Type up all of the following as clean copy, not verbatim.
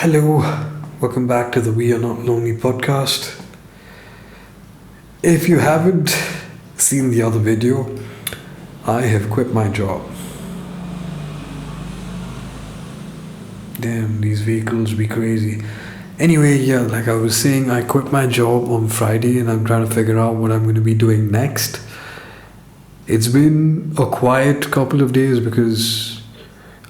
Hello, welcome back to the We Are Not Lonely podcast. If you haven't seen the other video, I have quit my job. Damn, these vehicles be crazy. Anyway, yeah, like I was saying, I quit my job on Friday and I'm trying to figure out what I'm going to be doing next. It's been a quiet couple of days because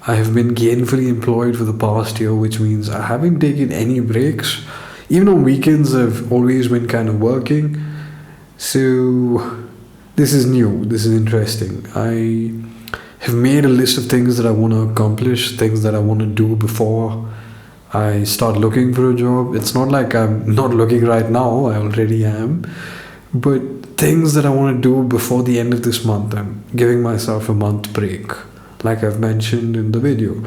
I have been gainfully employed for the past year, which means I haven't taken any breaks. Even on weekends, I've always been kind of working. So, this is new, this is interesting. I have made a list of things that I want to accomplish, things that I want to do before I start looking for a job. It's not like I'm not looking right now, I already am. But things that I want to do before the end of this month. I'm giving myself a month break, like I've mentioned in the video.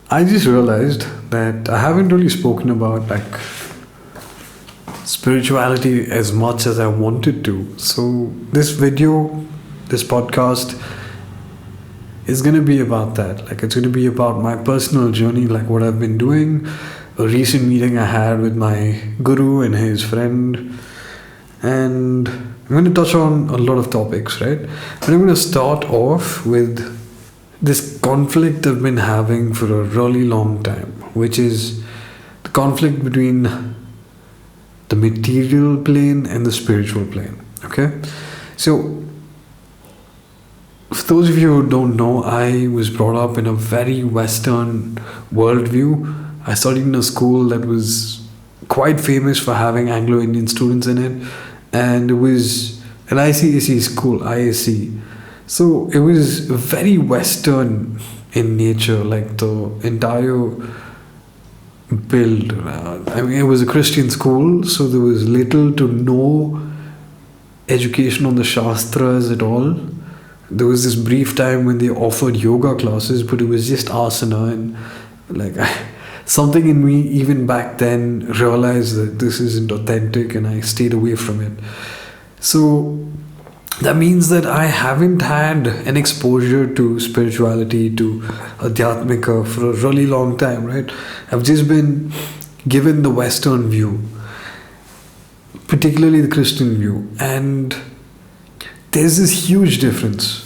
I just realized that I haven't really spoken about spirituality as much as I wanted to. So this video, this podcast is going to be about that. It's going to be about my personal journey, what I've been doing, a recent meeting I had with my guru and his friend, and I'm going to touch on a lot of topics, right? But I'm going to start off with this conflict I've been having for a really long time, which is the conflict between the material plane and the spiritual plane. Okay? So, for those of you who don't know, I was brought up in a very Western worldview. I studied in a school that was quite famous for having Anglo-Indian students in it, and it was an ICSE school, ISC. So it was very Western in nature, the entire build. It was a Christian school, so there was little to no education on the Shastras at all. There was this brief time when they offered yoga classes, but it was just asana, and something in me even back then realized that this isn't authentic, and I stayed away from it. So that means that I haven't had an exposure to spirituality, to adhyatmika for a really long time, right? I've just been given the Western view, particularly the Christian view, and there's this huge difference.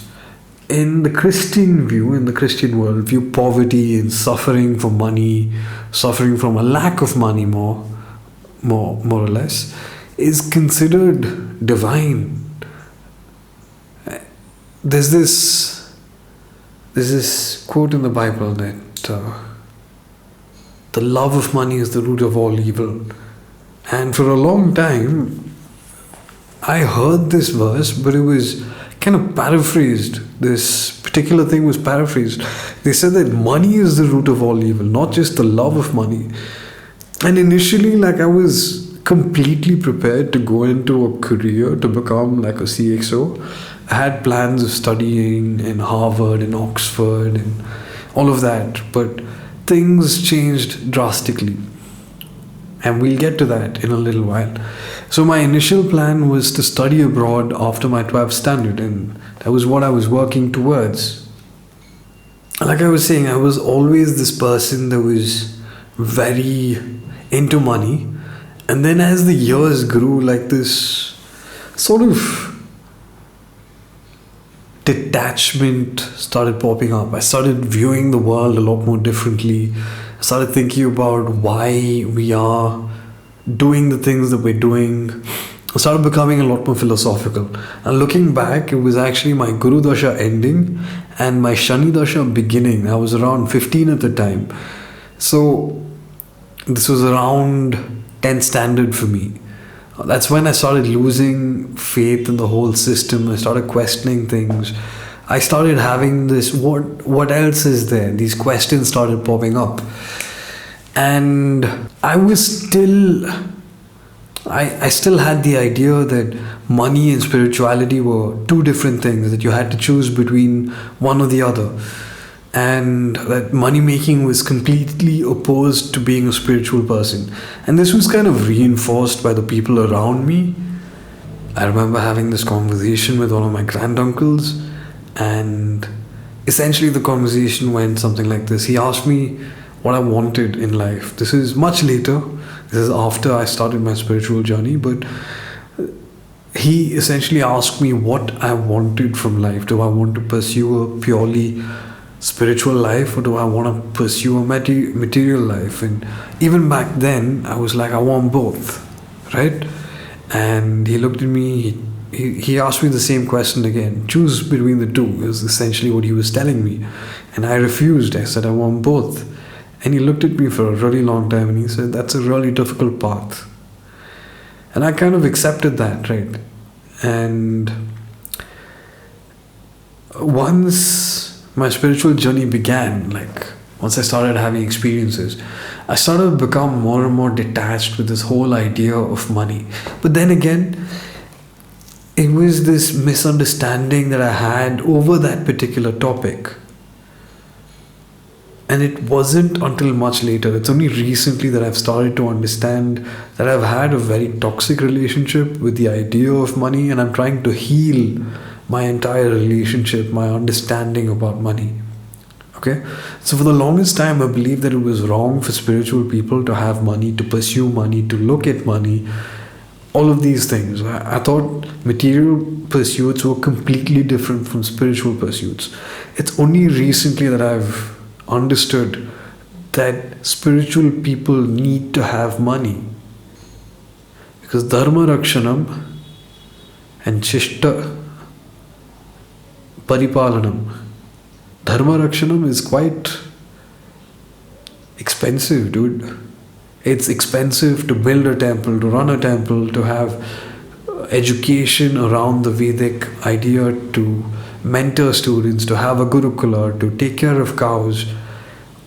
In the Christian view, in the Christian worldview, poverty and suffering for money, suffering from a lack of money more or less, is considered divine. There's this quote in the Bible that the love of money is the root of all evil. And for a long time, I heard this verse, but it was kind of paraphrased. This particular thing was paraphrased. They said that money is the root of all evil, not just the love of money. And initially, I was completely prepared to go into a career to become a CXO. I had plans of studying in Harvard and Oxford and all of that, but things changed drastically. And we'll get to that in a little while. So my initial plan was to study abroad after my 12th standard, and that was what I was working towards. Like I was saying, I was always this person that was very into money. And then as the years grew, this sort of detachment started popping up. I started viewing the world a lot more differently. I started thinking about why we are doing the things that we're doing. I started becoming a lot more philosophical. And looking back, it was actually my Guru Dasha ending and my Shani Dasha beginning. I was around 15 at the time. So this was around 10th standard for me. That's when I started losing faith in the whole system. I started questioning things. I started having this, what else is there? These questions started popping up. And I still had the idea that money and spirituality were two different things, that you had to choose between one or the other. And that money making was completely opposed to being a spiritual person. And this was kind of reinforced by the people around me. I remember having this conversation with one of my granduncles, and essentially the conversation went something like this. He asked me, what I wanted in life. This is much later. This is after I started my spiritual journey, but he essentially asked me what I wanted from life. Do I want to pursue a purely spiritual life, or do I want to pursue a material life? And even back then, I was like, I want both, right? And he looked at me, he asked me the same question again. Choose between the two, is essentially what he was telling me. And I refused. I said, I want both. And he looked at me for a really long time and he said, that's a really difficult path. And I kind of accepted that, right? And once my spiritual journey began, like once I started having experiences, I started to become more and more detached with this whole idea of money. But then again, it was this misunderstanding that I had over that particular topic. And it wasn't until much later, it's only recently that I've started to understand that I've had a very toxic relationship with the idea of money, and I'm trying to heal my entire relationship, my understanding about money. Okay? So for the longest time, I believed that it was wrong for spiritual people to have money, to pursue money, to look at money, all of these things. I thought material pursuits were completely different from spiritual pursuits. It's only recently that I've understood that spiritual people need to have money, because dharma rakshanam and shishta paripalanam. Dharma rakshanam is quite expensive, dude. It's expensive to build a temple, to run a temple, to have education around the Vedic idea, to mentor students, to have a gurukula, to take care of cows.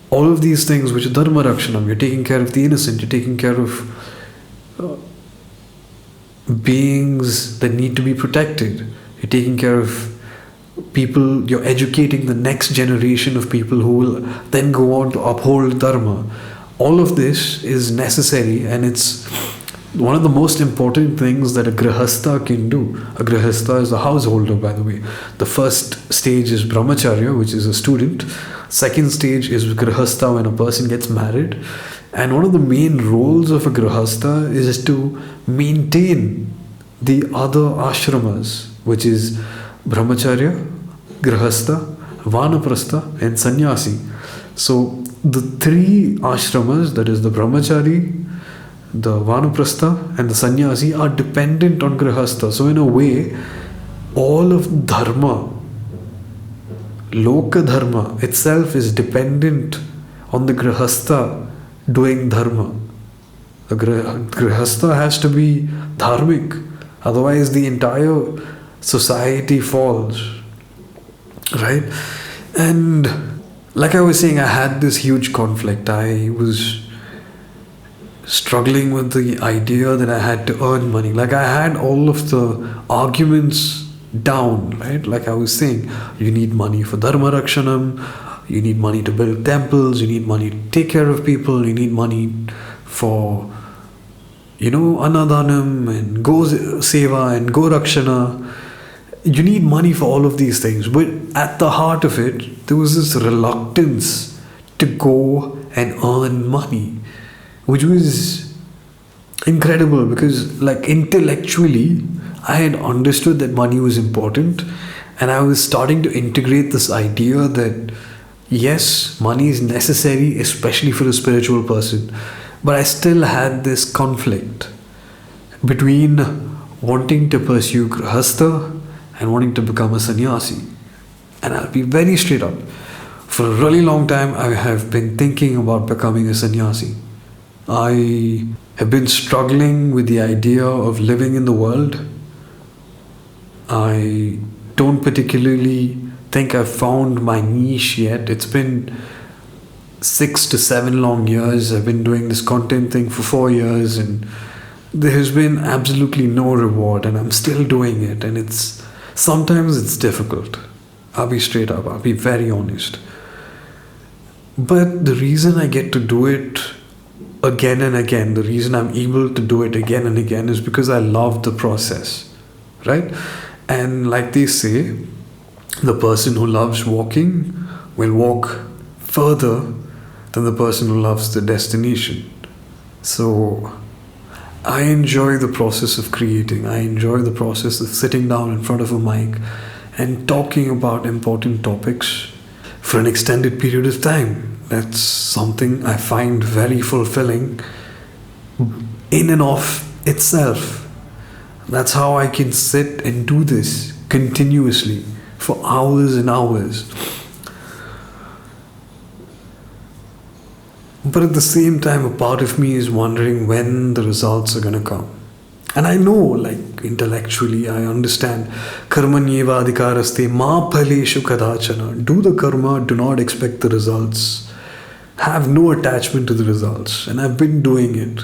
All of these things which are dharma rakshanam. You're taking care of the innocent, you're taking care of beings that need to be protected. You're taking care of people, you're educating the next generation of people who will then go on to uphold dharma. All of this is necessary, and it's one of the most important things that a grihasta can do. A grihasta is a householder, by the way. The first stage is brahmacharya, which is a student. Second stage is grihasta, when a person gets married. And one of the main roles of a grihasta is to maintain the other ashramas, which is brahmacharya, grihasta, vanaprastha and sanyasi. So the three ashramas, that is the brahmachari, the vanaprastha and the sannyasi, are dependent on grihastha. So in a way, all of dharma, loka dharma itself, is dependent on the grihastha doing dharma. The grihastha has to be dharmic, otherwise the entire society falls, right? And like I was saying, I had this huge conflict. I was struggling with the idea that I had to earn money. Like I had all of the arguments down, right? Like I was saying, you need money for dharma rakshanam, you need money to build temples, you need money to take care of people, you need money for, annadanam and go seva and go rakshana. You need money for all of these things. But at the heart of it, there was this reluctance to go and earn money, which was incredible, because like intellectually I had understood that money was important, and I was starting to integrate this idea that yes, money is necessary, especially for a spiritual person. But I still had this conflict between wanting to pursue grahasta and wanting to become a sannyasi. And I'll be very straight up. For a really long time, I have been thinking about becoming a sannyasi. I have been struggling with the idea of living in the world. I don't particularly think I've found my niche yet. It's been 6 to 7 long years. I've been doing this content thing for 4 years, and there has been absolutely no reward, and I'm still doing it, and sometimes it's difficult. I'll be straight up, I'll be very honest. But the reason I get to do it again and again, the reason I'm able to do it again and again, is because I love the process, right? And like they say, the person who loves walking will walk further than the person who loves the destination. So I enjoy the process of creating. I enjoy the process of sitting down in front of a mic and talking about important topics for an extended period of time. That's something I find very fulfilling in and of itself. That's how I can sit and do this continuously for hours and hours. But at the same time, a part of me is wondering when the results are going to come. And I know, like intellectually, I understand. Karmanyeva adhikaraste ma phaleshu kadachana. Do the karma, do not expect the results. Have no attachment to the results. And I've been doing it.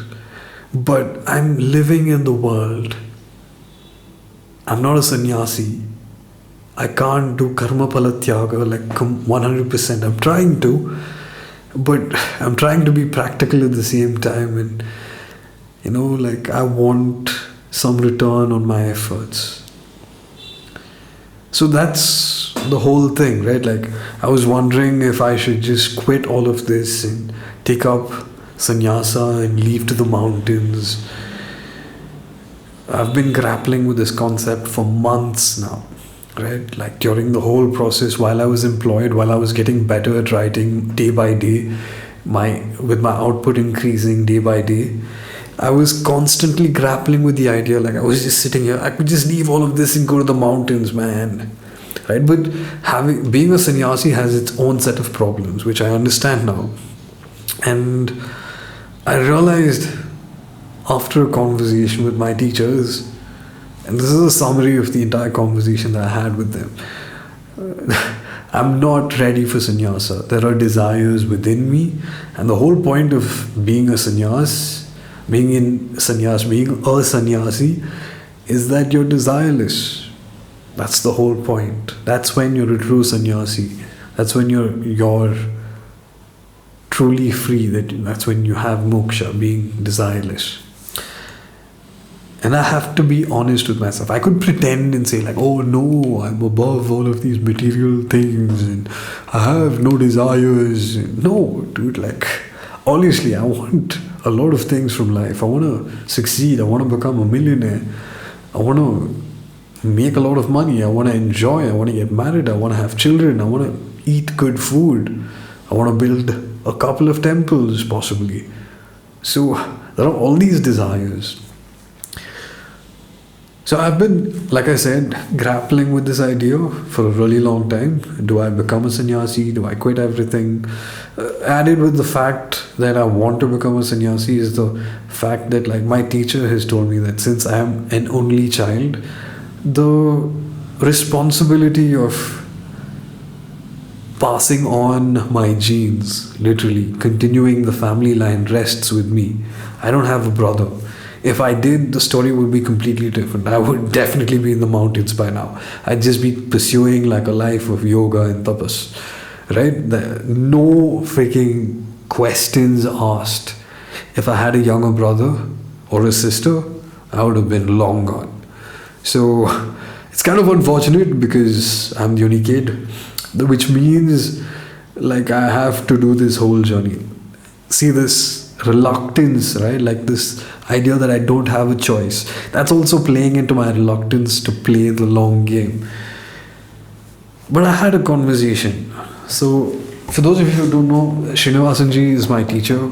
But I'm living in the world. I'm not a sannyasi. I can't do karma phala tyaga like 100%. I'm trying to. But I'm trying to be practical at the same time, and like I want some return on my efforts. So that's the whole thing, right? Like I was wondering if I should just quit all of this and take up sannyasa and leave to the mountains. I've been grappling with this concept for months now. Right, like during the whole process, while I was employed, while I was getting better at writing day by day, with my output increasing day by day, I was constantly grappling with the idea. Like I was just sitting here, I could just leave all of this and go to the mountains, man. Right, but being a sannyasi has its own set of problems, which I understand now, and I realized after a conversation with my teachers. And this is a summary of the entire conversation that I had with them. I'm not ready for sannyasa. There are desires within me. And the whole point of being a sannyas, being a sannyasi, is that you're desireless. That's the whole point. That's when you're a true sannyasi. That's when you're truly free. That's when you have moksha, being desireless. And I have to be honest with myself. I could pretend and say like, oh no, I'm above all of these material things and I have no desires. No, dude, like, honestly, I want a lot of things from life. I want to succeed. I want to become a millionaire. I want to make a lot of money. I want to enjoy. I want to get married. I want to have children. I want to eat good food. I want to build a couple of temples, possibly. So there are all these desires. So I've been, like I said, grappling with this idea for a really long time. Do I become a sannyasi? Do I quit everything? Added with the fact that I want to become a sannyasi is the fact that like my teacher has told me that since I am an only child, the responsibility of passing on my genes, literally continuing the family line, rests with me. I don't have a brother. If I did, the story would be completely different. I would definitely be in the mountains by now. I'd just be pursuing like a life of yoga and tapas, right? No freaking questions asked. If I had a younger brother or a sister, I would have been long gone. So it's kind of unfortunate because I'm the only kid, which means like I have to do this whole journey. See this reluctance, right? Like this idea that I don't have a choice. That's also playing into my reluctance to play the long game. But I had a conversation. So, for those of you who don't know, Srinivasanji is my teacher.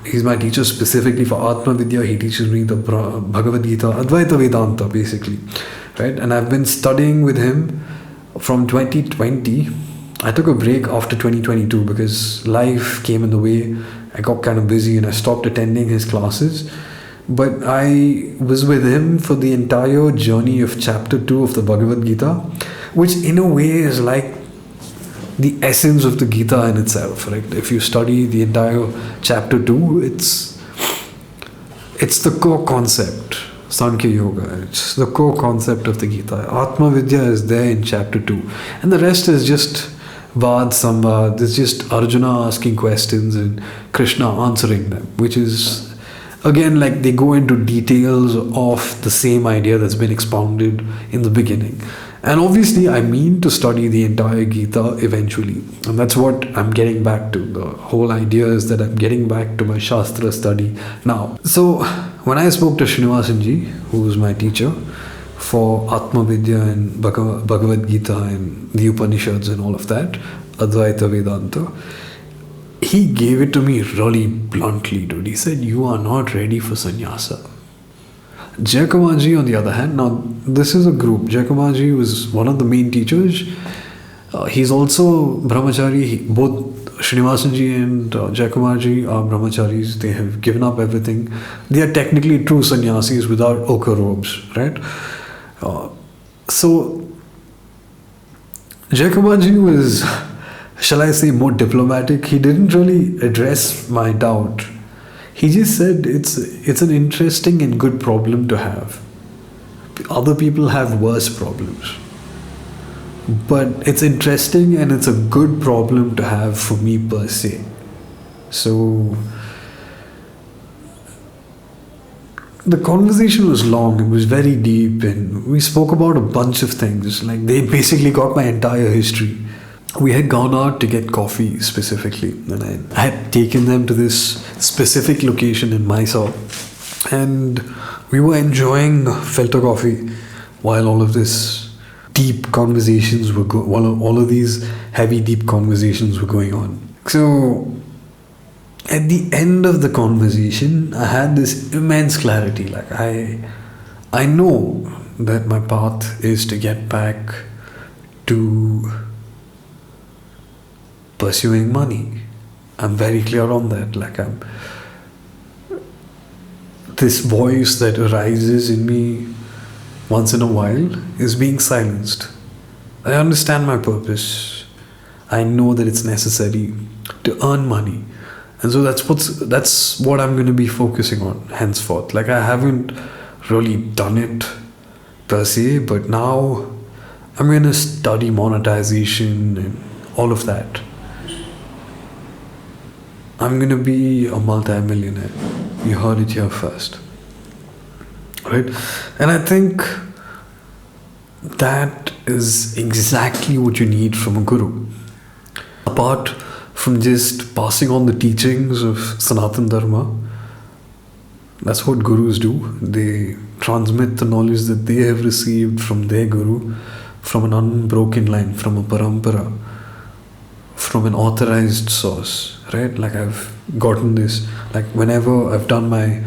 He's my teacher specifically for Atma Vidya. He teaches me the Bhagavad Gita, Advaita Vedanta, basically, right? And I've been studying with him from 2020. I took a break after 2022 because life came in the way. I got kind of busy and I stopped attending his classes. But I was with him for the entire journey of chapter 2 of the Bhagavad Gita, which in a way is like the essence of the Gita in itself. Right? If you study the entire chapter 2, it's the core concept. Sankhya Yoga, it's the core concept of the Gita. Atma Vidya is there in chapter 2. And the rest is just Vad Samvad. It's just Arjuna asking questions and Krishna answering them, which is, again, like they go into details of the same idea that's been expounded in the beginning. And obviously, I mean to study the entire Gita eventually. And that's what I'm getting back to. The whole idea is that I'm getting back to my Shastra study now. So, when I spoke to Srinivasanji, who was my teacher, for Atma Vidya and Bhagavad Gita and the Upanishads and all of that, Advaita Vedanta, he gave it to me really bluntly, dude. He said, "You are not ready for sannyasa." Jayakamaji, on the other hand, now this is a group. Jayakamaji was one of the main teachers. He's also brahmachari. Both Srinivasanji and Jayakamaji are brahmacharis. They have given up everything. They are technically true sannyasis without ochre robes, right? So Jayakamaji was, shall I say, more diplomatic. He didn't really address my doubt. He just said it's an interesting and good problem to have. Other people have worse problems. But it's interesting and it's a good problem to have for me per se. So the conversation was long, it was very deep, and we spoke about a bunch of things. Like, they basically got my entire history. We had gone out to get coffee specifically, and I had taken them to this specific location in Mysore, and we were enjoying filter coffee while all of this deep conversations were all of these heavy deep conversations were going on. So at the end of the conversation, I had this immense clarity. Like, I know that my path is to get back to pursuing money. I'm very clear on that. Like, this voice that arises in me once in a while is being silenced. I understand my purpose. I know that it's necessary to earn money. And so that's what I'm going to be focusing on henceforth. Like, I haven't really done it per se, but now I'm going to study monetization and all of that. I'm going to be a multi-millionaire. You heard it here first. Right? And I think that is exactly what you need from a guru. Apart from just passing on the teachings of Sanatana Dharma, that's what gurus do. They transmit the knowledge that they have received from their guru, from an unbroken line, from a parampara, from an authorized source. Right? Like, I've gotten this, like, whenever I've done my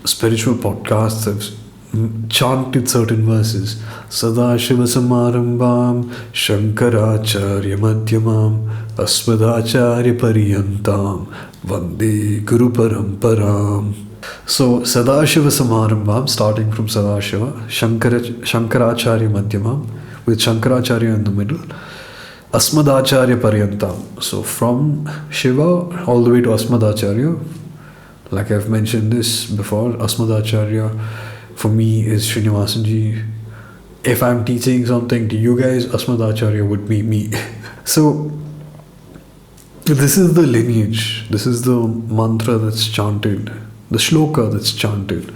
spiritual podcasts, I've chanted certain verses. Sada Shiva Samarambam Shankaracharya Madhyamam Asmadacharya Pariyantam Vande Guru Paramparam. So Sada Shiva Samarambam, starting from Sada Shiva, Shankaracharya Madhyamam, with Shankaracharya in the middle, Asmadacharya Pariyantam. So from Shiva all the way to Asmadacharya. Like, I've mentioned this before, Asmadacharya for me is Srinivasanji. If I'm teaching something to you guys, Asmadacharya would be me. So this is the lineage, this is the mantra that's chanted, the shloka that's chanted.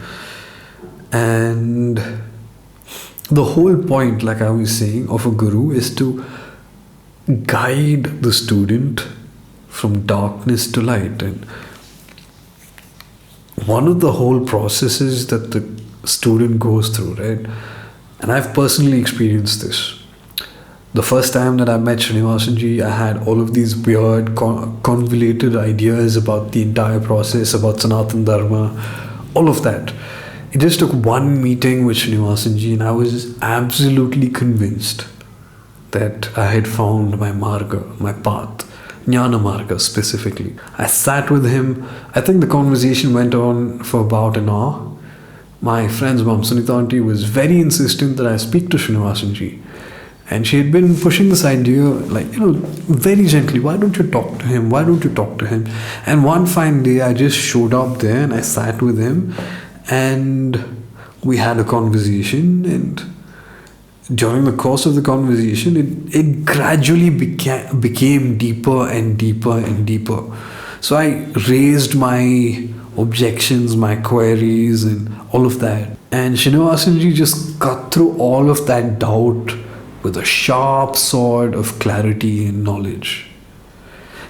And the whole point, like I was saying, of a guru is to guide the student from darkness to light. And one of the whole processes that the student goes through, right? And I've personally experienced this. The first time that I met Srinivasanji, I had all of these weird, convoluted ideas about the entire process, about Sanatana Dharma, all of that. It just took one meeting with Srinivasanji and I was absolutely convinced that I had found my marga, my path, Jnana Marga specifically. I sat with him. I think the conversation went on for about an hour. My friend's mom, Sunita auntie, was very insistent that I speak to Srinivasanji. And she had been pushing this idea, like, very gently, why don't you talk to him? Why don't you talk to him? And one fine day, I just showed up there and I sat with him and we had a conversation. And during the course of the conversation, it gradually became deeper and deeper and deeper. So I raised my objections, my queries and all of that. And Srinivasanji just cut cut through all of that doubt with a sharp sword of clarity and knowledge.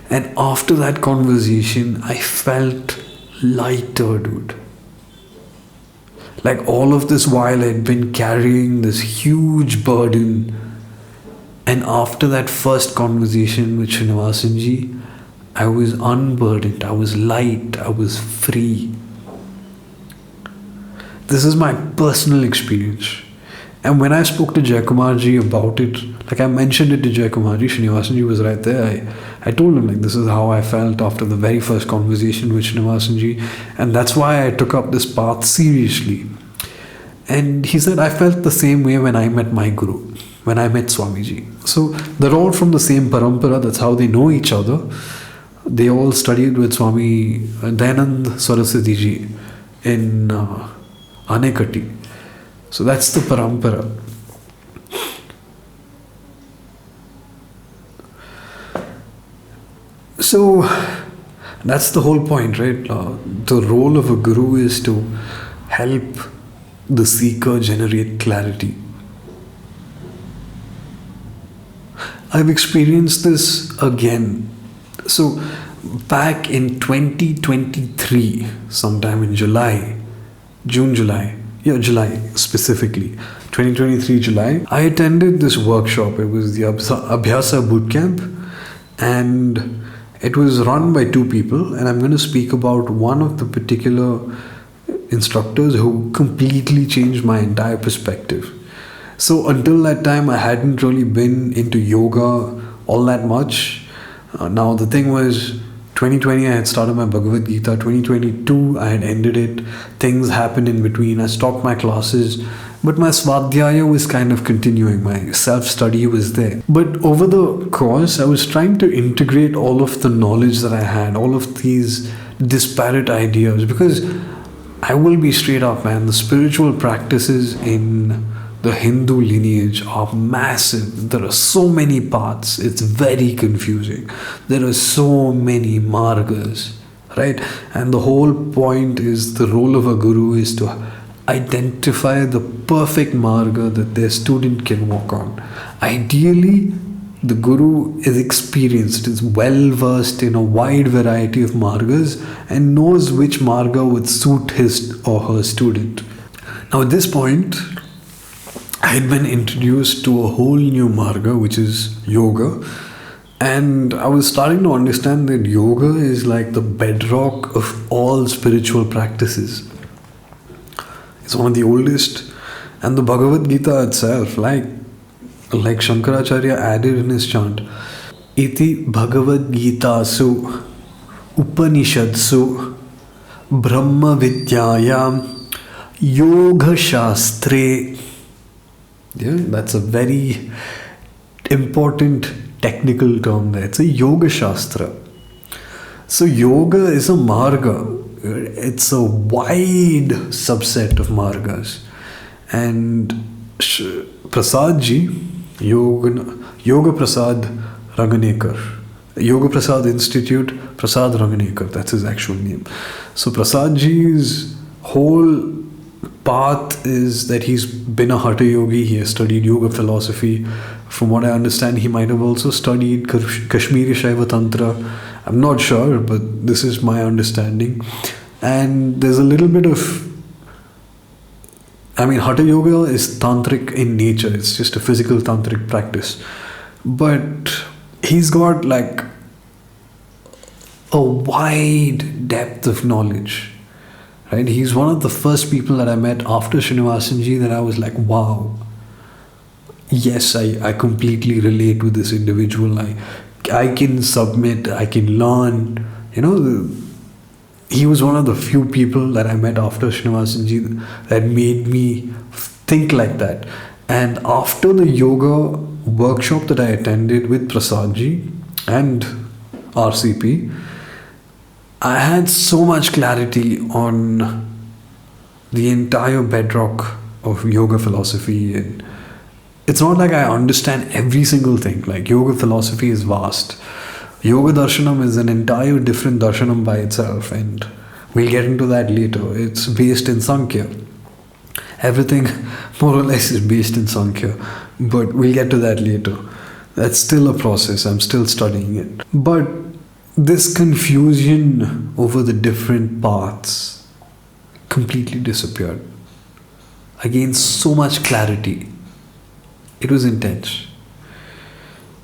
And after that conversation, I felt lighter, dude. Like all of this while I'd been carrying this huge burden. And after that first conversation with Srinivasanji, I was unburdened, I was light, I was free. This is my personal experience. And when I spoke to Jayakumarji about it, like I mentioned it to Jayakumarji, Srinivasanji was right there. I told him like this is how I felt after the very first conversation with Srinivasanji, and that's why I took up this path seriously. And he said, I felt the same way when I met my Guru, when I met Swamiji. So they're all from the same parampara, that's how they know each other. They all studied with Swami Dayanand Saraswati ji in Anekati. So that's the parampara. So that's the whole point, right? The role of a guru is to help the seeker generate clarity. I've experienced this again. So back in 2023, sometime in July specifically, 2023 July, I attended this workshop. It was the Abhyasa Bootcamp, and it was run by two people, and I'm going to speak about one of the particular instructors who completely changed my entire perspective. So until that time, I hadn't really been into yoga all that much. Now the thing was, 2020 I had started my Bhagavad Gita, 2022 I had ended it, things happened in between, I stopped my classes, but my svadhyaya was kind of continuing, my self-study was there. But over the course, I was trying to integrate all of the knowledge that I had, all of these disparate ideas, because I will be straight up, man, the spiritual practices in the Hindu lineage are massive. There are so many paths, it's very confusing. There are so many margas, right? And the whole point is the role of a guru is to identify the perfect marga that their student can walk on. Ideally, the guru is experienced, is well versed in a wide variety of margas and knows which marga would suit his or her student. Now at this point, I had been introduced to a whole new marga, which is yoga, and I was starting to understand that yoga is like the bedrock of all spiritual practices. It's one of the oldest, and the Bhagavad Gita itself, like Shankaracharya added in his chant, Iti Bhagavad Gita su Upanishadsu Brahma Vidyayam Yoga Shastre. Yeah, that's a very important technical term there. It's a Yoga Shastra. So yoga is a marga. It's a wide subset of margas. And Prasad ji, Yoga Prasad Ranganekar, Yoga Prasad Institute, Prasad Ranganekar, that's his actual name. So Prasad ji's whole path is that he's been a Hatha yogi, he has studied yoga philosophy. From what I understand, he might have also studied Kashmiri Shaiva Tantra. I'm not sure, but this is my understanding. And there's a little bit of, Hatha yoga is tantric in nature, it's just a physical tantric practice. But he's got like a wide depth of knowledge. Right? He's one of the first people that I met after Srinivasanji that I was like, wow, yes, I completely relate with this individual. I can submit, I can learn. He was one of the few people that I met after Srinivasanji that made me think like that. And after the yoga workshop that I attended with Prasadji and RCP, I had so much clarity on the entire bedrock of yoga philosophy, and it's not like I understand every single thing. Like yoga philosophy is vast. Yoga darshanam is an entire different darshanam by itself, and we'll get into that later. It's based in Sankhya. Everything more or less is based in Sankhya, but we'll get to that later. That's still a process, I'm still studying it. But this confusion over the different paths completely disappeared. I gained so much clarity. It was intense.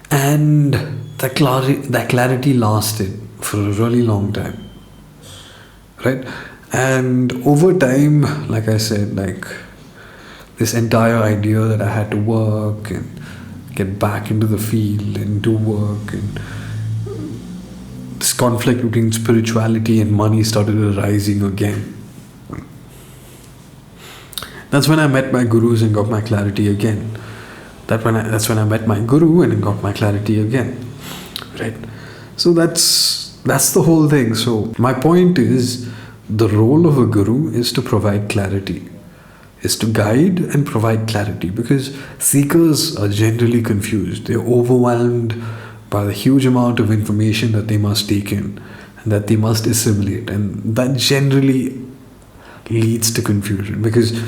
And that clarity lasted for a really long time. Right? And over time, like I said, like this entire idea that I had to work and get back into the field and do work, and this conflict between spirituality and money started arising again. That's when I met my gurus and got my clarity again. That's when I met my guru and got my clarity again. Right? So that's the whole thing. So my point is, the role of a guru is to provide clarity, is to guide and provide clarity, because seekers are generally confused. They're overwhelmed by the huge amount of information that they must take in and that they must assimilate, and that generally leads to confusion. Because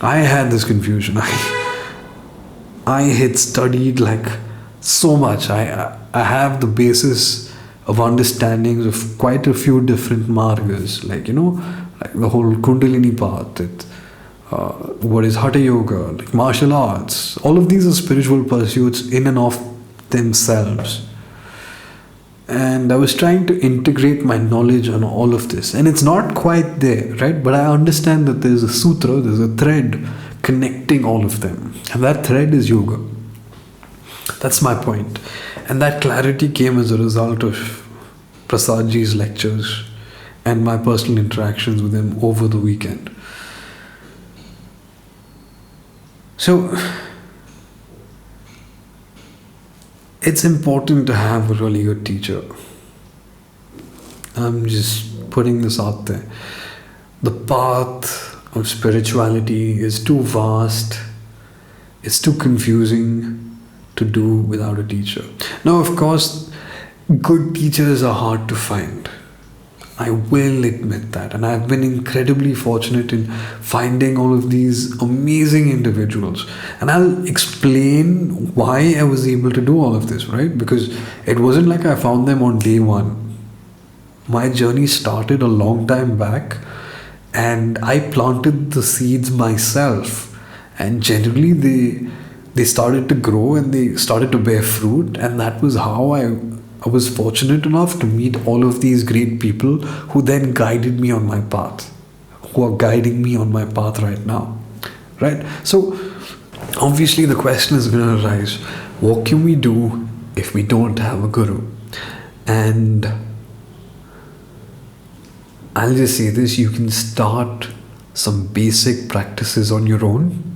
I had this confusion. I had studied like so much. I have the basis of understandings of quite a few different margas, like like the whole Kundalini path, what is Hatha Yoga, like martial arts. All of these are spiritual pursuits in and of themselves. And I was trying to integrate my knowledge on all of this, and it's not quite there, right? But I understand that there's a sutra, there's a thread connecting all of them, and that thread is yoga. That's my point. And that clarity came as a result of Prasadji's lectures and my personal interactions with him over the weekend. So it's important to have a really good teacher. I'm just putting this out there. The path of spirituality is too vast, it's too confusing to do without a teacher. Now, of course, good teachers are hard to find. I will admit that. And I've been incredibly fortunate in finding all of these amazing individuals. And I'll explain why I was able to do all of this, right? Because it wasn't like I found them on day one. My journey started a long time back, and I planted the seeds myself. And generally they started to grow and they started to bear fruit, and that was how I was fortunate enough to meet all of these great people who then guided me on my path, who are guiding me on my path right now, right? So obviously the question is going to arise, what can we do if we don't have a guru? And I'll just say this, you can start some basic practices on your own.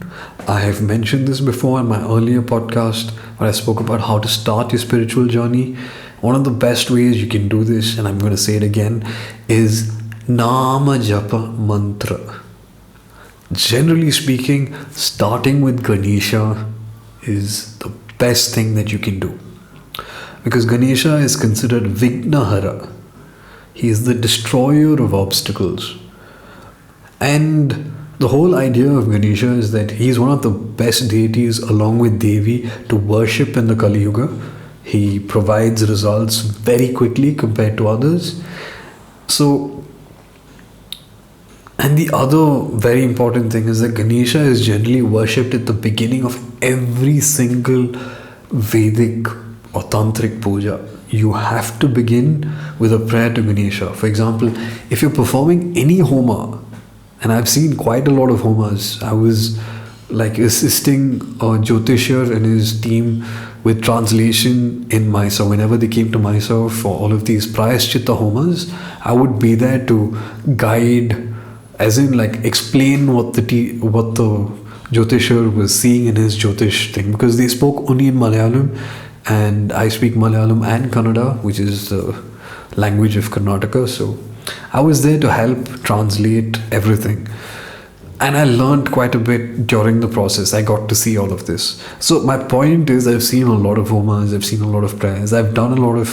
I have mentioned this before in my earlier podcast where I spoke about how to start your spiritual journey. One of the best ways you can do this, and I'm going to say it again, is Nama Japa Mantra. Generally speaking, starting with Ganesha is the best thing that you can do. Because Ganesha is considered Vignahara. He is the destroyer of obstacles. And the whole idea of Ganesha is that he is one of the best deities along with Devi to worship in the Kali Yuga. He provides results very quickly compared to others. So, and the other very important thing is that Ganesha is generally worshipped at the beginning of every single Vedic or Tantric puja. You have to begin with a prayer to Ganesha. For example, if you're performing any homa, and I've seen quite a lot of homas. I was like assisting a Jyotishya and his team with translation in Mysore. Whenever they came to Mysore for all of these Prayaschitta homas, I would be there to guide, as in like explain what the Jyotishya was seeing in his Jyotish thing. Because they spoke only in Malayalam, and I speak Malayalam and Kannada, which is the language of Karnataka. So I was there to help translate everything. And I learned quite a bit during the process. I got to see all of this. So my point is, I've seen a lot of homas, I've seen a lot of prayers, I've done a lot of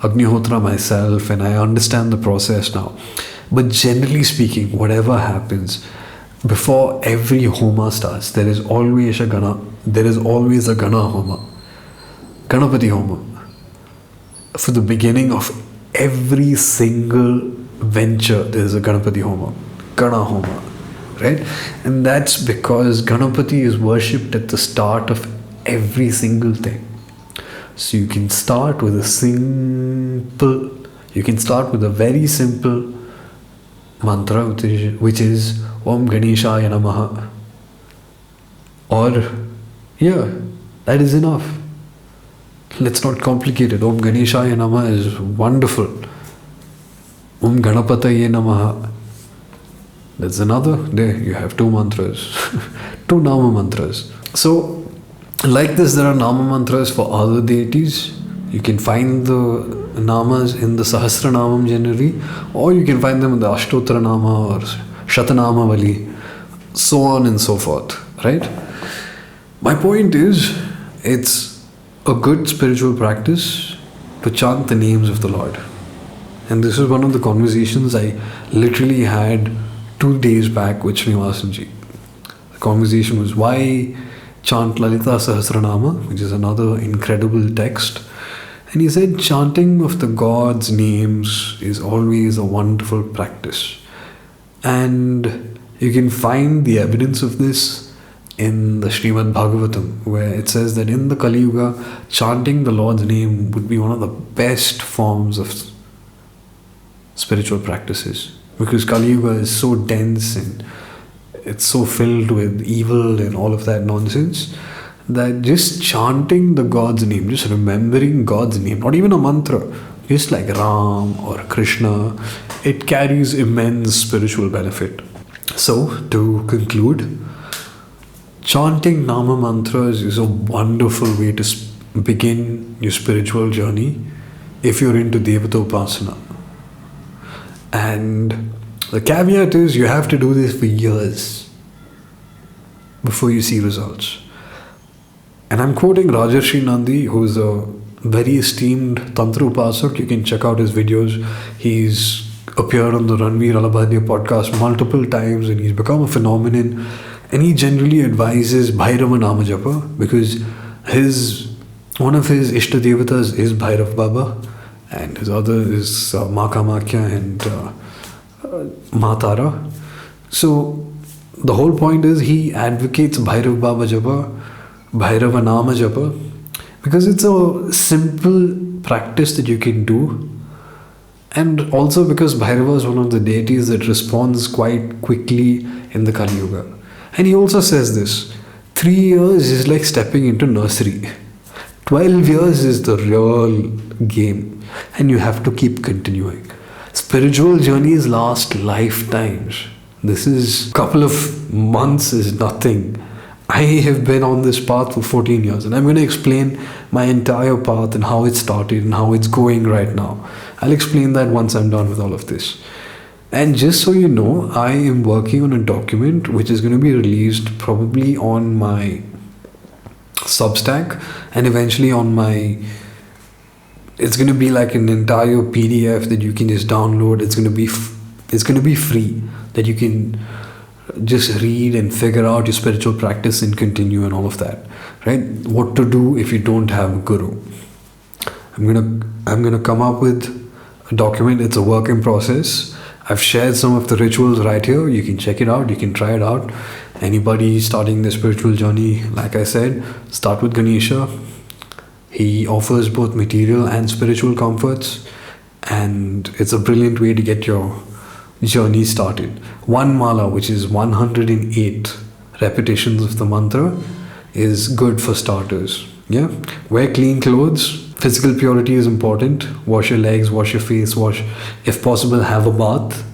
Agnihotra myself, and I understand the process now. But generally speaking, whatever happens, before every homa starts, there is always a Gana homa, Ganapati homa. For the beginning of every single venture, there is a Ganapati homa, Gana homa, right? And that's because Ganapati is worshipped at the start of every single thing. So you can start with a very simple mantra, which is Om Ganeshaya Namaha. Or, that is enough. Let's not complicate it. Om Ganeshaya Namaha is wonderful. Om Ganapataye Namaha. That's another. There you have two mantras. Two Nama mantras. So, like this, there are Nama mantras for other deities. You can find the Namas in the Sahasranamam generally, or you can find them in the Ashtotra Nama or Shatanama Vali, so on and so forth, right? My point is, it's a good spiritual practice to chant the names of the Lord. And this is one of the conversations I literally had 2 days back with Srinivasanji. The conversation was why chant Lalita Sahasranama, which is another incredible text. And he said chanting of the God's names is always a wonderful practice. And you can find the evidence of this in the Srimad Bhagavatam, where it says that in the Kali Yuga, chanting the Lord's name would be one of the best forms of spiritual practices. Because Kali Yuga is so dense and it's so filled with evil and all of that nonsense, that just chanting the God's name, just remembering God's name, not even a mantra, just like Ram or Krishna, it carries immense spiritual benefit. So, to conclude, chanting Nama mantras is a wonderful way to begin your spiritual journey if you're into Devata Upasana. And the caveat is you have to do this for years before you see results. And I'm quoting Rajarshi Nandi, who's a very esteemed Tantra Upasak. You can check out his videos. He's appeared on the Ranveer Alabhadia podcast multiple times and he's become a phenomenon. And he generally advises Bhairava Nama Japa because one of his Ishta Devatas is Bhairav Baba and his other is Ma Kamakya and Ma Tara. So the whole point is he advocates Bhairav Baba Japa, Bhairava Nama Japa, because it's a simple practice that you can do, and also because Bhairava is one of the deities that responds quite quickly in the Kali Yuga. And he also says this, 3 years is like stepping into nursery. 12 years is the real game, and you have to keep continuing. Spiritual journeys last lifetimes. This is a couple of months is nothing. I have been on this path for 14 years and I'm going to explain my entire path and how it started and how it's going right now. I'll explain that once I'm done with all of this. And just so you know, I am working on a document which is going to be released probably on my Substack and eventually on my... It's going to be like an entire PDF that you can just download. It's going to be free, that you can just read and figure out your spiritual practice and continue and all of that, right? What to do if you don't have a guru. I'm gonna come up with a document. It's a work in process. I've shared some of the rituals right here. You can check it out. You can try it out. Anybody starting their spiritual journey, like I said, start with Ganesha. He offers both material and spiritual comforts, and it's a brilliant way to get your journey started. One mala, which is 108 repetitions of the mantra, is good for starters. Yeah, wear clean clothes. Physical purity is important. Wash your legs, wash your face, if possible, have a bath,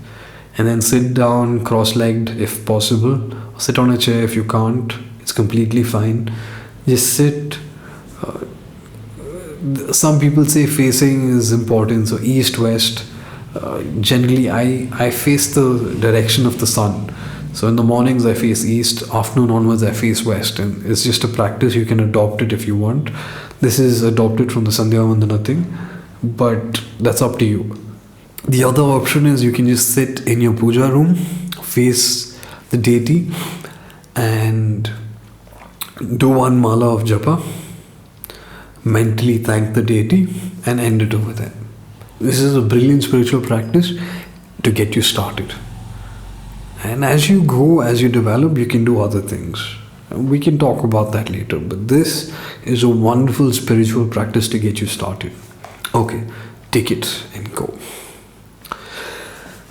and then sit down cross-legged if possible. Sit on a chair if you can't. It's completely fine. Just sit. Some people say facing is important, so east, west. Generally, I face the direction of the sun. So in the mornings I face east, afternoon onwards I face west, and it's just a practice. You can adopt it if you want. This is adopted from the Sandhya Vandana thing, but that's up to you. The other option is you can just sit in your puja room, face the deity and do one mala of japa, mentally thank the deity, and end it over there. This is a brilliant spiritual practice to get you started. And as you go, as you develop, you can do other things. We can talk about that later, but this is a wonderful spiritual practice to get you started. Okay, take it and go.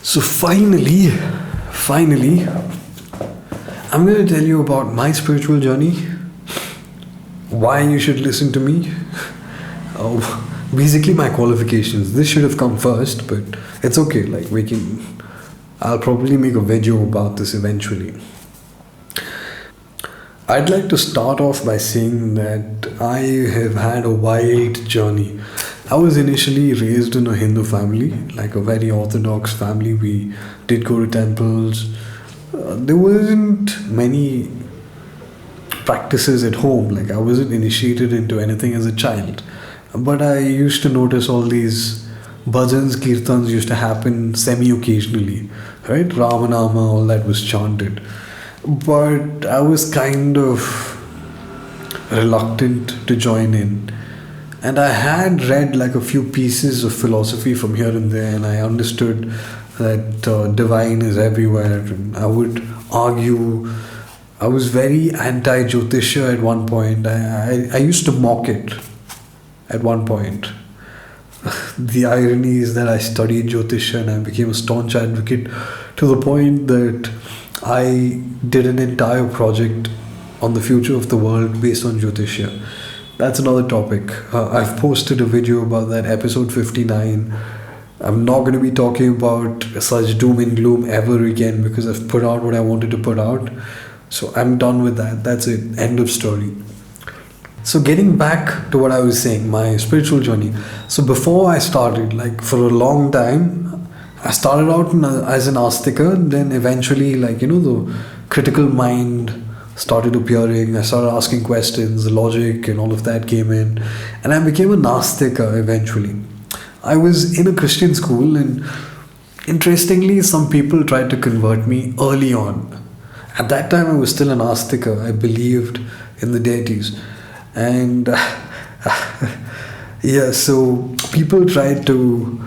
So finally, I'm going to tell you about my spiritual journey, why you should listen to me, basically my qualifications. This should have come first, but it's okay. I'll probably make a video about this eventually. I'd like to start off by saying that I have had a wild journey. I was initially raised in a Hindu family, like a very orthodox family. We did go to temples. There wasn't many practices at home. Like, I wasn't initiated into anything as a child. But I used to notice all these bhajans, kirtans used to happen semi-occasionally, right? Ramanama, all that was chanted. But I was kind of reluctant to join in. And I had read like a few pieces of philosophy from here and there, and I understood that divine is everywhere. And I would argue. I was very anti-Jyotisha at one point. I used to mock it at one point. The irony is that I studied Jyotisha and I became a staunch advocate to the point that I did an entire project on the future of the world based on Jyotisha. That's another topic. I've posted a video about that, episode 59. I'm not going to be talking about such doom and gloom ever again because I've put out what I wanted to put out. So I'm done with that. That's it. End of story. So getting back to what I was saying, my spiritual journey. So before I started, like for a long time, I started out as an astika. Then eventually, the critical mind started appearing. I started asking questions, the logic and all of that came in. And I became a nastika eventually. I was in a Christian school, and interestingly, some people tried to convert me early on. At that time, I was still an astika. I believed in the deities. And so people tried to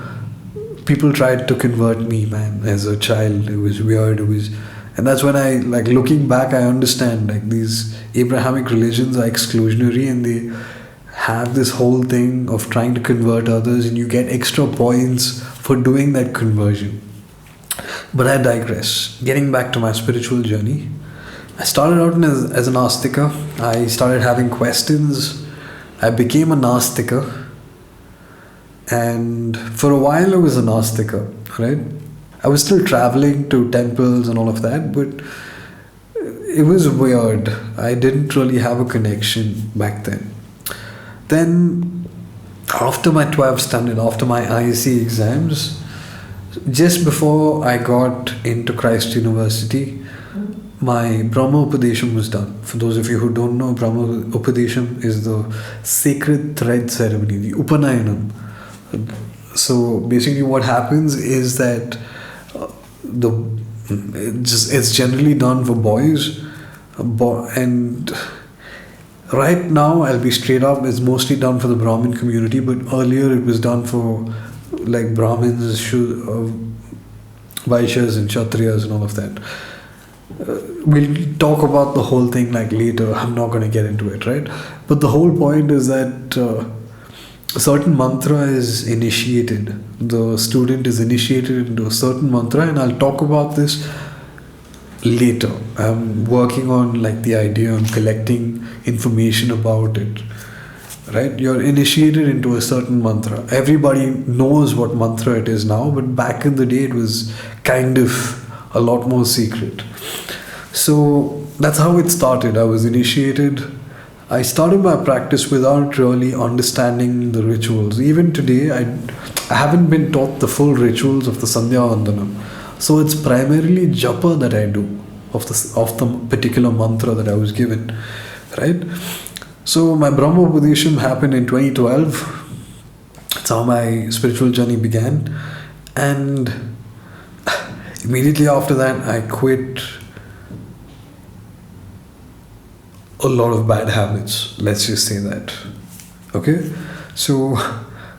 convert me, man, as a child. It was weird. And that's when I, looking back, I understand, these Abrahamic religions are exclusionary, and they have this whole thing of trying to convert others, and you get extra points for doing that conversion. But I digress. Getting back to my spiritual journey, I started out as an astika. I started having questions. I became a nastika. And for a while I was a nastika, right? I was still traveling to temples and all of that, but it was weird. I didn't really have a connection back then. Then after my 12th standard, after my ISC exams, just before I got into Christ University, my Brahma Upadesham was done. For those of you who don't know, Brahma Upadesham is the sacred thread ceremony, the Upanayanam. So basically what happens is that it's generally done for boys, and right now, I'll be straight up, it's mostly done for the Brahmin community, but earlier it was done for Brahmins, Vaishyas and Kshatriyas and all of that. We'll talk about the whole thing later. I'm not going to get into it, right? But the whole point is that a certain mantra is initiated. The student is initiated into a certain mantra, and I'll talk about this later. I'm working on the idea of collecting information about it, right? You're initiated into a certain mantra. Everybody knows what mantra it is now, but back in the day it was kind of a lot more secret. So that's how it started. I was initiated. I started my practice without really understanding the rituals. Even today, I haven't been taught the full rituals of the Sandhya Vandanam. So it's primarily Japa that I do of the particular mantra that I was given, right? So my Brahma Upadesham happened in 2012. That's how my spiritual journey began. And immediately after that, I quit a lot of bad habits. Let's just say that. Okay? So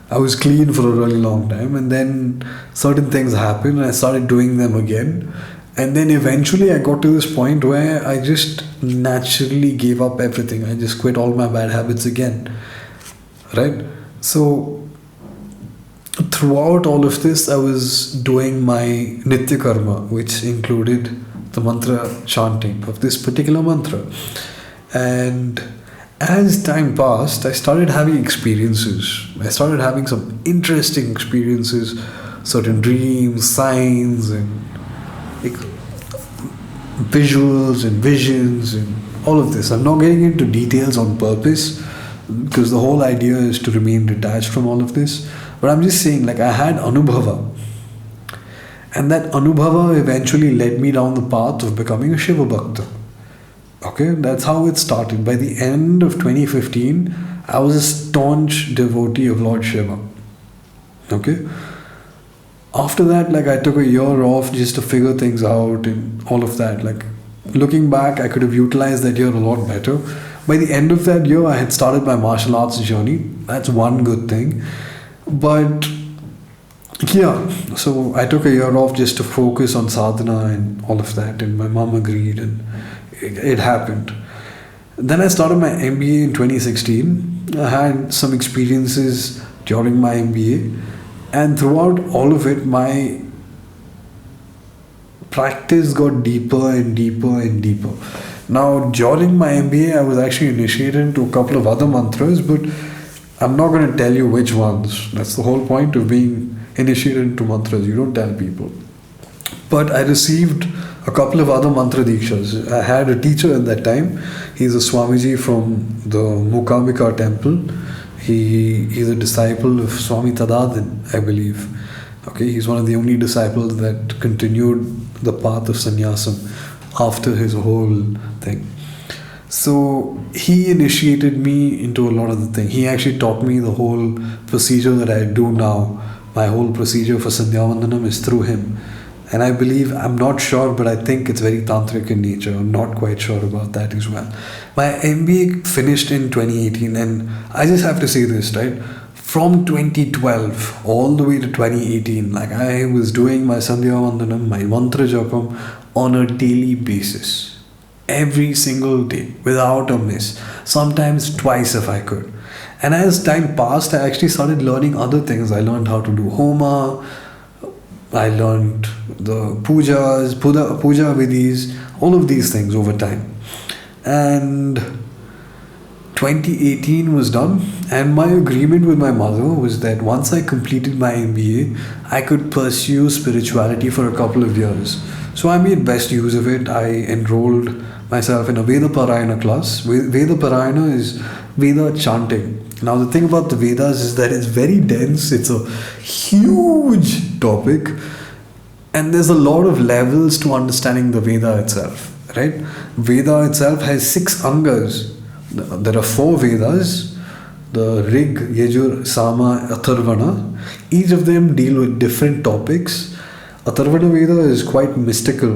I was clean for a really long time, and then certain things happened and I started doing them again. And then eventually I got to this point where I just naturally gave up everything. I just quit all my bad habits again. Right? So throughout all of this, I was doing my nitya karma, which included the mantra chanting of this particular mantra. And as time passed, I started having experiences. I started having some interesting experiences, certain dreams, signs, and like, visuals and visions and all of this. I'm not getting into details on purpose because the whole idea is to remain detached from all of this. But I'm just saying, like, I had anubhava. And that anubhava eventually led me down the path of becoming a Shiva Bhakta. Okay, that's how it started. By the end of 2015, I was a staunch devotee of Lord Shiva. Okay. After that, like, I took a year off just to figure things out and all of that. Like, looking back, I could have utilized that year a lot better. By the end of that year, I had started my martial arts journey. That's one good thing. But yeah, so I took a year off just to focus on sadhana and all of that, and my mom agreed, and it happened. Then I started my MBA in 2016. I had some experiences during my MBA, and throughout all of it, my practice got deeper and deeper and deeper. Now, during my MBA, I was actually initiated into a couple of other mantras, but I'm not going to tell you which ones. That's the whole point of being initiated into mantras. You don't tell people. But I received a couple of other mantra dikshas. I had a teacher at that time. He's a Swamiji from the Mukambika temple. He's a disciple of Swami Tadadin, I believe. Okay, he's one of the only disciples that continued the path of sannyasam after his whole thing. So he initiated me into a lot of the thing. He actually taught me the whole procedure that I do now. My whole procedure for Sandhya Vandanam is through him. And I believe, I'm not sure, but I think it's very tantric in nature. I'm not quite sure about that as well. My MBA finished in 2018, and I just have to say this, right? From 2012 all the way to 2018, like, I was doing my Sandhya Vandanam, my mantra japam on a daily basis. Every single day, without a miss. Sometimes twice if I could. And as time passed, I actually started learning other things. I learned how to do homa. I learned the pujas, puja vidhis, all of these things over time. And 2018 was done, and my agreement with my mother was that once I completed my MBA, I could pursue spirituality for a couple of years. So I made best use of it. I enrolled myself in a Veda Parayana class. Veda Parayana is Veda chanting. Now the thing about the Vedas is that it's very dense. It's a huge topic, and there's a lot of levels to understanding the Veda itself, right? Veda itself has 6 angas. There are 4 Vedas: the Rig, Yajur, Sama, Atharvana. Each of them deal with different topics. Atharvana Veda is quite mystical.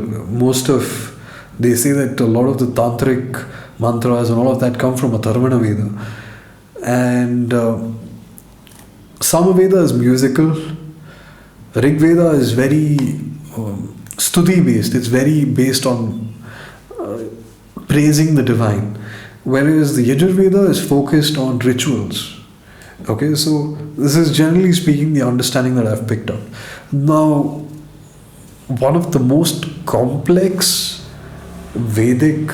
They say that a lot of the tantric mantras and all of that come from Atharvana Veda. And Samaveda is musical. Rig Veda is very stuti based. It's very based on praising the divine. Whereas the Yajur Veda is focused on rituals. Okay, so this is generally speaking the understanding that I've picked up. Now, one of the most complex Vedic,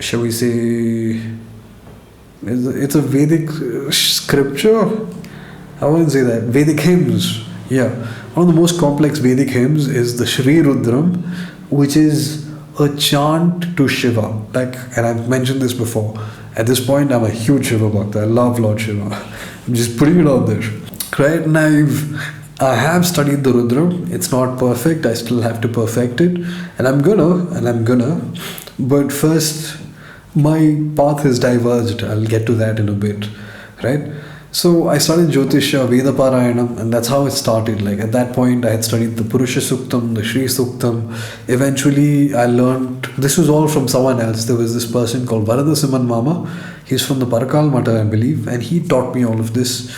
shall we say, it's a Vedic scripture. I wouldn't say that. Vedic hymns. Yeah. One of the most complex Vedic hymns is the Shri Rudram, which is a chant to Shiva. And I've mentioned this before. At this point, I'm a huge Shiva Bhakta. I love Lord Shiva. I'm just putting it out there. Right? And I have studied the Rudram. It's not perfect. I still have to perfect it. And I'm gonna. But first, my path has diverged. I'll get to that in a bit, right? So I started Jyotisha, Veda Parayanam, and that's how it started. Like at that point, I had studied the Purusha Suktam, the Shri Suktam. Eventually, I learned, this was all from someone else. There was this person called Varada Siman Mama. He's from the Parakal Mata, I believe, and he taught me all of this.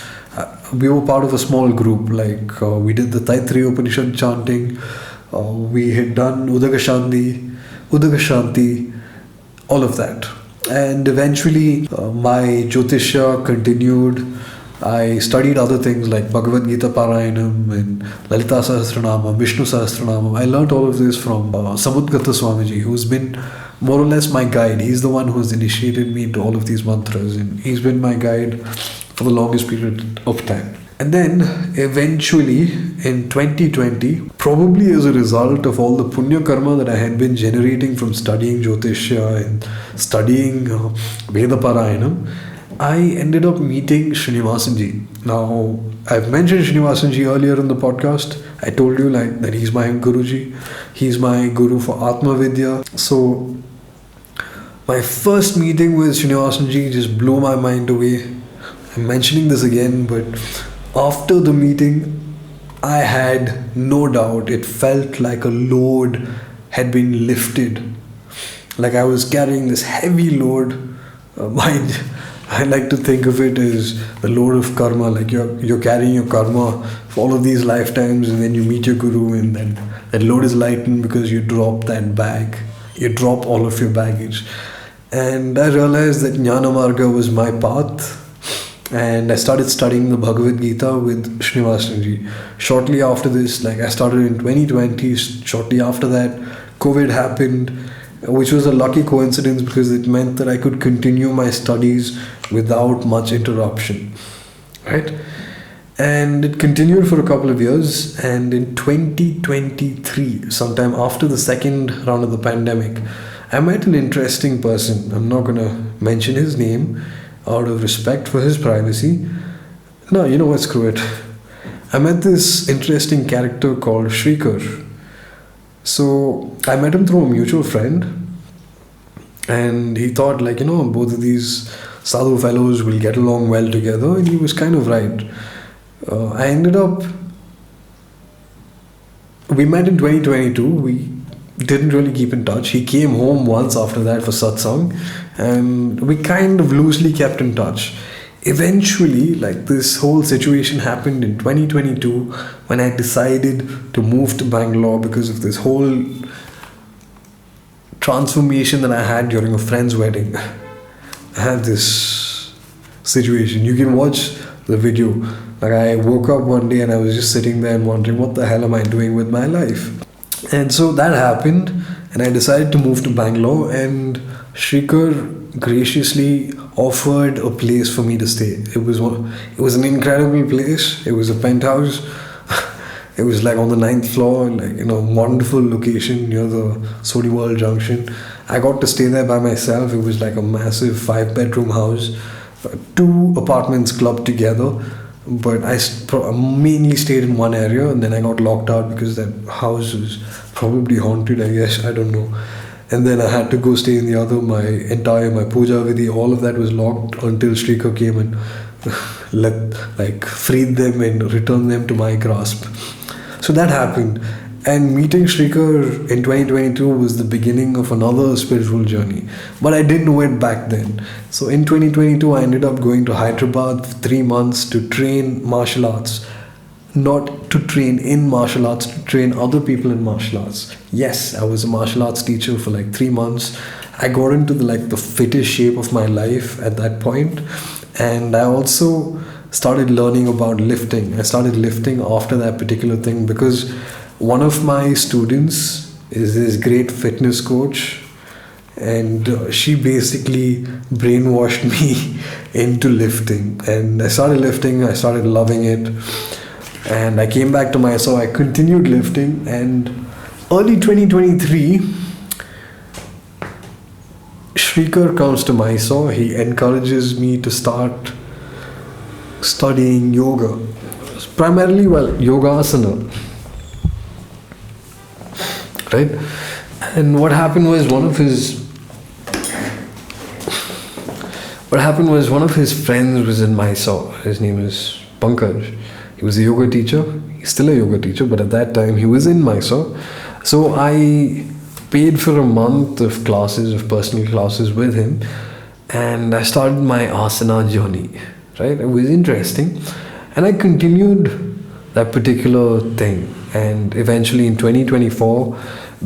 We were part of a small group, like we did the Taittiriya Upanishad chanting, we had done Udagashanti, all of that. And eventually my Jyotisha continued. I studied other things like Bhagavad Gita Parayanam and Lalita Sahasranama, Vishnu Sahasranama. I learnt all of this from Samudgata Swamiji, who's been more or less my guide. He's the one who's initiated me into all of these mantras, and he's been my guide for the longest period of time. And then eventually in 2020, probably as a result of all the punya karma that I had been generating from studying Jyotisha and studying Veda Parayanam, I ended up meeting Srinivasanji. Now, I've mentioned Srinivasanji earlier in the podcast. I told you like that he's my Guruji. He's my Guru for Atma Vidya. So, my first meeting with Srinivasanji just blew my mind away. I'm mentioning this again, but after the meeting, I had no doubt. It felt like a load had been lifted. Like I was carrying this heavy load. I like to think of it as the load of karma. Like you're carrying your karma for all of these lifetimes, and then you meet your guru, and then that load is lightened because you drop that bag. You drop all of your baggage. And I realized that Jnana Marga was my path. And I started studying the Bhagavad Gita with Srinivasanji. Shortly after this, like I started in 2020, shortly after that, COVID happened, which was a lucky coincidence because it meant that I could continue my studies without much interruption, right? And it continued for a couple of years, and in 2023, sometime after the second round of the pandemic, I met an interesting person. I'm not going to mention his name out of respect for his privacy. No, you know what, screw it. I met this interesting character called Shrikar. So I met him through a mutual friend, and he thought like, both of these sadhu fellows will get along well together, and he was kind of right. We met in 2022. We didn't really keep in touch. He came home once after that for satsang, and we kind of loosely kept in touch. Eventually, like this whole situation happened in 2022 when I decided to move to Bangalore because of this whole transformation that I had during a friend's wedding. I had this situation. You can watch the video. Like I woke up one day and I was just sitting there and wondering, what the hell am I doing with my life? And so that happened, and I decided to move to Bangalore, and Shrikar graciously offered a place for me to stay. It was an incredible place. It was a penthouse. It was like on the 9th floor, like wonderful location near the Sodi World Junction. I got to stay there by myself. It was like a massive 5-bedroom house, 2 apartments clubbed together. But I mainly stayed in one area, and then I got locked out because that house was probably haunted, I guess, I don't know. And then I had to go stay in the other. My puja vidhi, all of that was locked until Shrikar came and freed them and returned them to my grasp. So that happened. And meeting Shrikar in 2022 was the beginning of another spiritual journey. But I didn't know it back then. So in 2022, I ended up going to Hyderabad for 3 months to train martial arts. Not to train in martial arts, to train other people in martial arts. Yes, I was a martial arts teacher for like 3 months. I got into the fittest shape of my life at that point. And I also started learning about lifting. I started lifting after that particular thing because one of my students is this great fitness coach, and she basically brainwashed me into lifting. And I started lifting, I started loving it, and I came back to Mysore. I continued lifting, and early 2023, Shrikar comes to Mysore. He encourages me to start studying yoga, primarily yogasana. Right? And what happened was one of his what happened was one of his friends was in Mysore. His name is Pankaj. He was a yoga teacher. He's still a yoga teacher, but at that time he was in Mysore. So I paid for a month of classes, of personal classes with him, and I started my asana journey. Right? It was interesting, and I continued that particular thing. And eventually in 2024,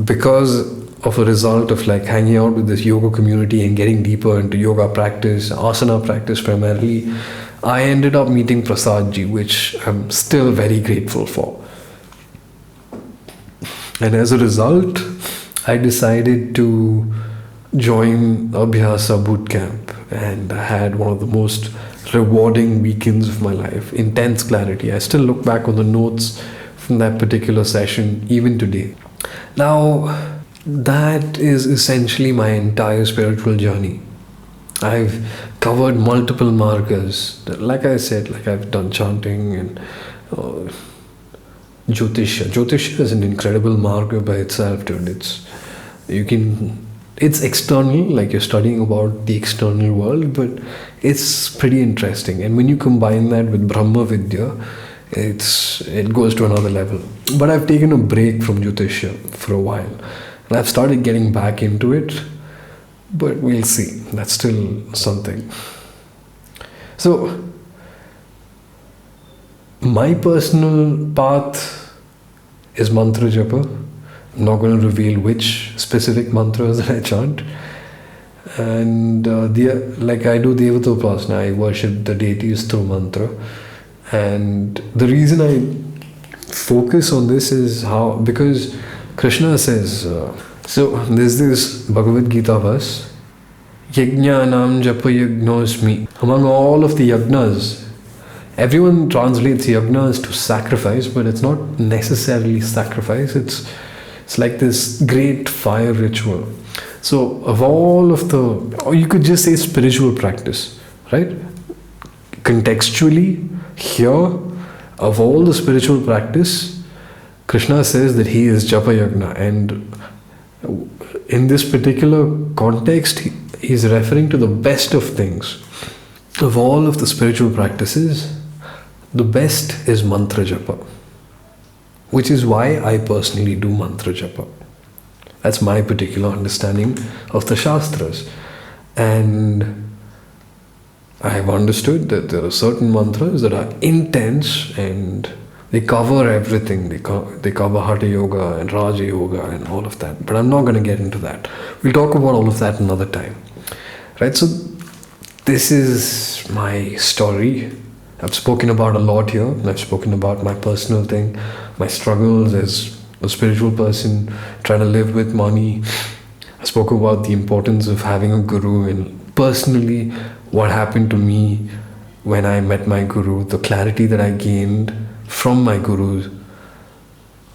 because of a result of like hanging out with this yoga community and getting deeper into yoga practice, asana practice primarily, I ended up meeting Prasadji, which I'm still very grateful for. And as a result, I decided to join Abhyasa boot camp, and I had one of the most rewarding weekends of my life. Intense clarity. I still look back on the notes from that particular session even today. Now, that is essentially my entire spiritual journey. I've covered multiple margas. Like I said, like I've done chanting and Jyotisha. Jyotisha is an incredible marga by itself, dude. It's external, like you're studying about the external world, but it's pretty interesting. And when you combine that with Brahma Vidya, it goes to another level. But I've taken a break from Jyotisha for a while, and I've started getting back into it, but we'll see. That's still something. So, my personal path is mantra japa. I'm not going to reveal which specific mantras that I chant. And like I do Devata Upasana, I worship the deities through mantra. And the reason I focus on this is because Krishna says, so there's this Bhagavad Gita verse, Yajnanam Japa Yajnosmi. Among all of the yajnas, everyone translates yajnas to sacrifice, but it's not necessarily sacrifice. It's like this great fire ritual. So of all of or you could just say spiritual practice, right? Contextually, here, of all the spiritual practice, Krishna says that he is Japa Yagna, and in this particular context, he's referring to the best of things. Of all of the spiritual practices, the best is mantra japa, which is why I personally do mantra japa. That's my particular understanding of the Shastras. And I've understood that there are certain mantras that are intense and they cover everything. They cover Hatha Yoga and Raja Yoga and all of that. But I'm not going to get into that. We'll talk about all of that another time. Right? So this is my story. I've spoken about a lot here. I've spoken about my personal thing, my struggles as a spiritual person, trying to live with money. I spoke about the importance of having a guru, and personally what happened to me when I met my guru, the clarity that I gained from my gurus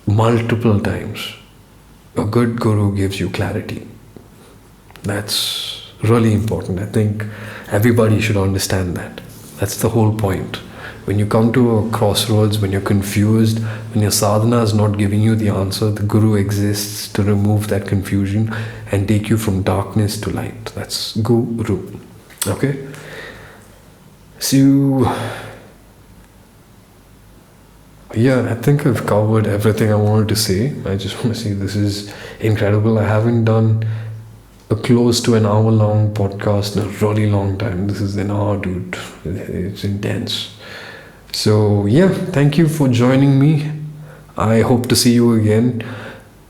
multiple times. A good guru gives you clarity. That's really important. I think everybody should understand that. That's the whole point. When you come to a crossroads, when you're confused, when your sadhana is not giving you the answer, the guru exists to remove that confusion and take you from darkness to light. That's guru. Okay? So, yeah, I think I've covered everything I wanted to say. I just want to say this is incredible. I haven't done a close to an hour-long podcast in a really long time. This is an hour, dude. It's intense. So, yeah, thank you for joining me. I hope to see you again.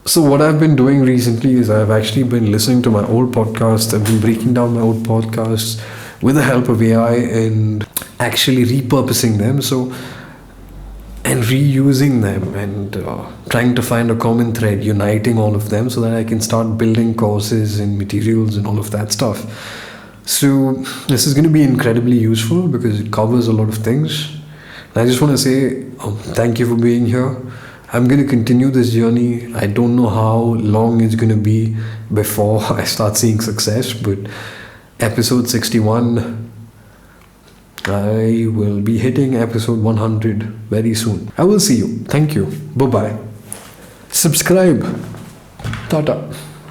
So what I've been doing recently is I've actually been listening to my old podcasts. I've been breaking down my old podcasts with the help of AI and actually repurposing them. And reusing them and trying to find a common thread, uniting all of them so that I can start building courses and materials and all of that stuff. So this is going to be incredibly useful because it covers a lot of things. And I just want to say thank you for being here. I'm going to continue this journey. I don't know how long it's going to be before I start seeing success, but episode 61, I will be hitting episode 100 very soon. I will see you. Thank you. Bye-bye. Subscribe. Tata.